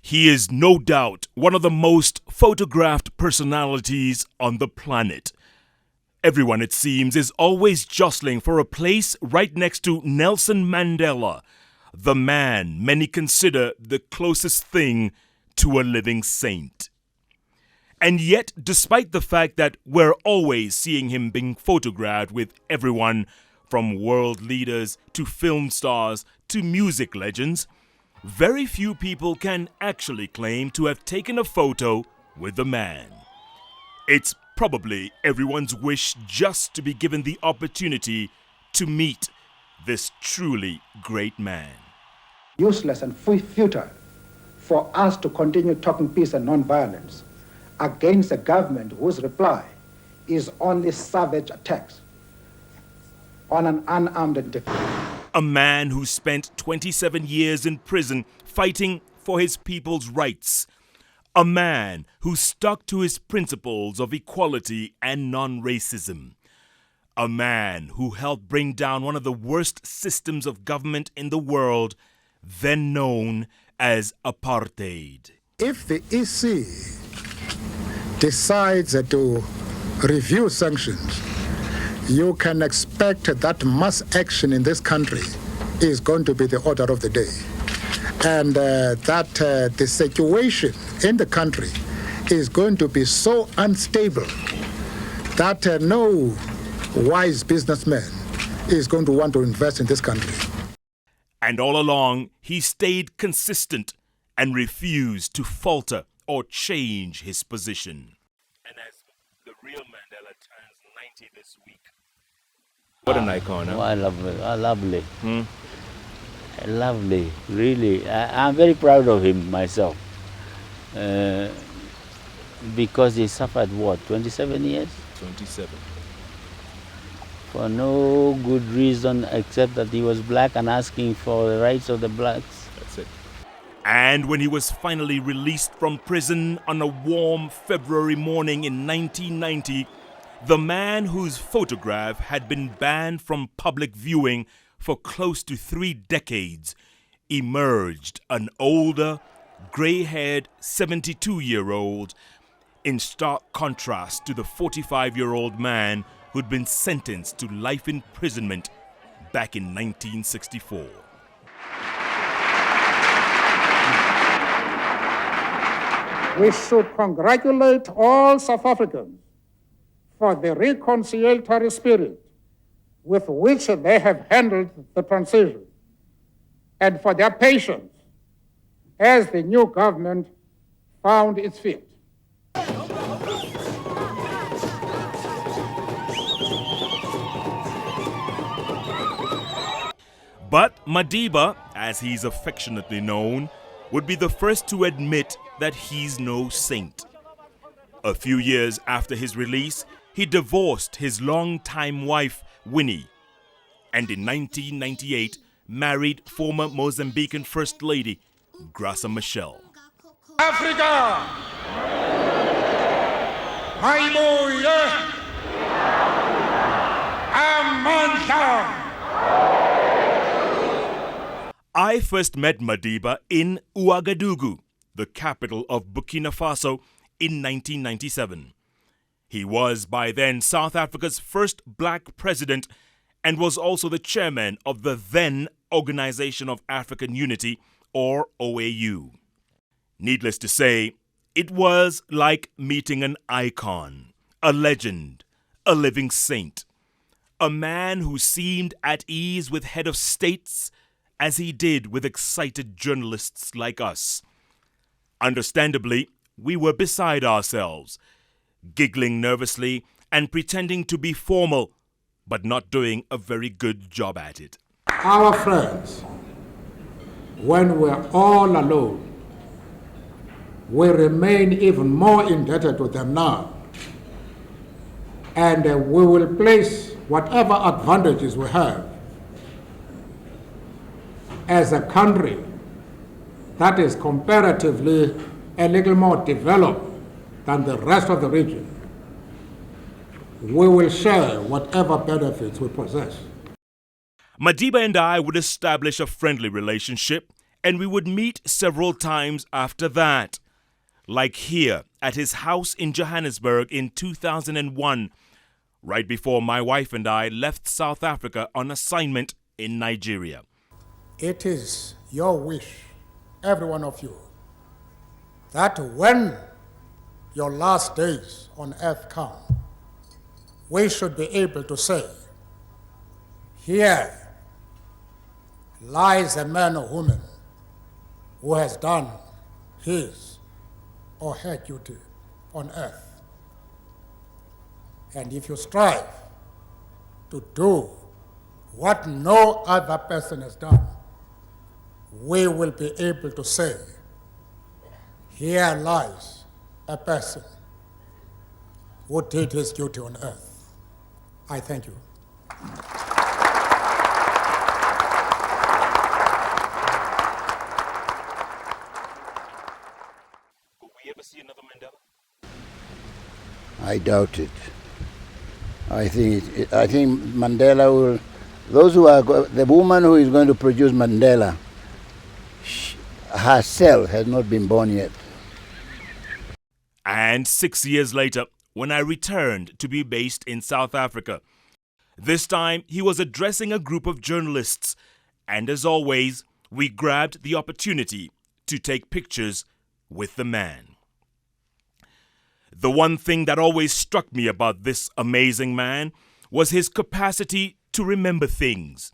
He is no doubt one of the most photographed personalities on the planet. Everyone, it seems, is always jostling for a place right next to Nelson Mandela, the man many consider the closest thing to a living saint. And yet, despite the fact that we're always seeing him being photographed with everyone from world leaders to film stars to music legends, very few people can actually claim to have taken a photo with the man. It's probably everyone's wish just to be given the opportunity to meet this truly great man. Useless and futile for us to continue talking peace and non-violence against a government whose reply is only savage attacks on an unarmed individual. A man who spent 27 years in prison fighting for his people's rights. A man who stuck to his principles of equality and non-racism. A man who helped bring down one of the worst systems of government in the world, then known as apartheid. If the EC decides to review sanctions, you can expect that mass action in this country is going to be the order of the day. And that the situation in the country is going to be so unstable that no wise businessman is going to want to invest in this country. And all along, he stayed consistent and refused to falter or change his position. And as the real Mandela turns 90 this week. What an icon, huh? Oh, lovely. Lovely, really. I'm very proud of him myself. Because he suffered, 27 years? 27. For no good reason except that he was black and asking for the rights of the blacks. That's it. And when he was finally released from prison on a warm February morning in 1990, the man whose photograph had been banned from public viewing for close to 3 decades emerged an older, gray-haired 72-year-old in stark contrast to the 45-year-old man who'd been sentenced to life imprisonment back in 1964. We should congratulate all South Africans for the reconciliatory spirit with which they have handled the transition and for their patience as the new government found its feet. But Madiba, as he's affectionately known, would be the first to admit that he's no saint. A few years after his release, he divorced his longtime wife, Winnie, and in 1998 married former Mozambican First Lady, Graça Machel. Africa! Haibuye! Amandla! I first met Madiba in Ouagadougou, the capital of Burkina Faso, in 1997. He was by then South Africa's first black president and was also the chairman of the then Organization of African Unity, or OAU. Needless to say, it was like meeting an icon, a legend, a living saint, a man who seemed at ease with head of states as he did with excited journalists like us. Understandably, we were beside ourselves, giggling nervously and pretending to be formal, but not doing a very good job at it. Our friends, when we're all alone, we remain even more indebted to them now. And we will place whatever advantages we have as a country that is comparatively a little more developed than the rest of the region. We will share whatever benefits we possess. Madiba and I would establish a friendly relationship and we would meet several times after that, like here at his house in Johannesburg in 2001, right before my wife and I left South Africa on assignment in Nigeria. It is your wish, every one of you, that when your last days on earth come, we should be able to say, here lies a man or woman who has done his or her duty on earth. And if you strive to do what no other person has done, we will be able to say, here lies a person who did his duty on earth. I thank you. Will we ever see another Mandela? I doubt it. I think Mandela will. Those who are the woman who is going to produce Mandela herself has not been born yet. And 6 years later, when I returned to be based in South Africa, this time he was addressing a group of journalists, and as always, we grabbed the opportunity to take pictures with the man. The one thing that always struck me about this amazing man was his capacity to remember things.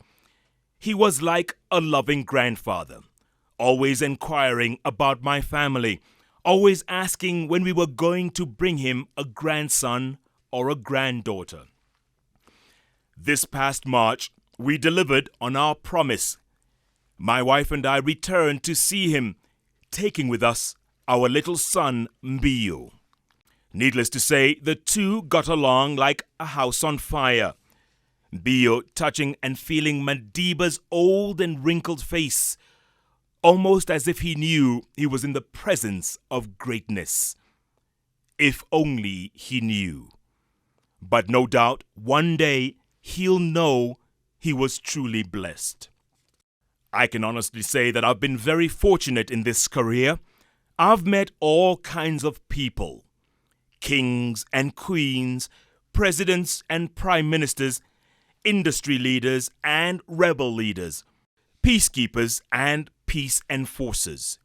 He was like a loving grandfather, always inquiring about my family, always asking when we were going to bring him a grandson or a granddaughter. This past March, we delivered on our promise. My wife and I returned to see him, taking with us our little son, Mbio. Needless to say, the two got along like a house on fire. Mbio touching and feeling Madiba's old and wrinkled face, almost as if he knew he was in the presence of greatness. If only he knew. But no doubt one day he'll know he was truly blessed. I can honestly say that I've been very fortunate in this career. I've met all kinds of people. Kings and queens, presidents and prime ministers, industry leaders and rebel leaders, peacekeepers and peace enforcers.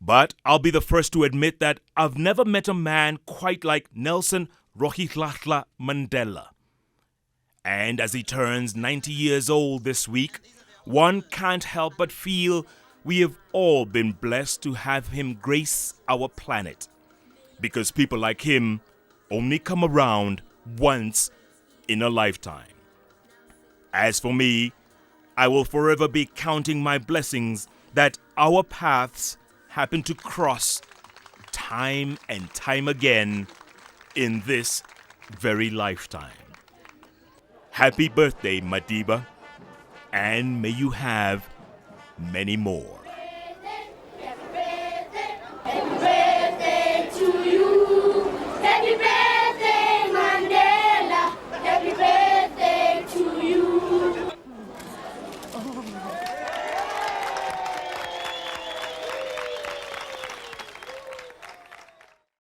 But I'll be the first to admit that I've never met a man quite like Nelson Mandela. And as he turns 90 years old this week, one can't help but feel we have all been blessed to have him grace our planet. Because people like him only come around once in a lifetime. As for me, I will forever be counting my blessings that our paths happen to cross time and time again in this very lifetime. Happy birthday, Madiba, and may you have many more.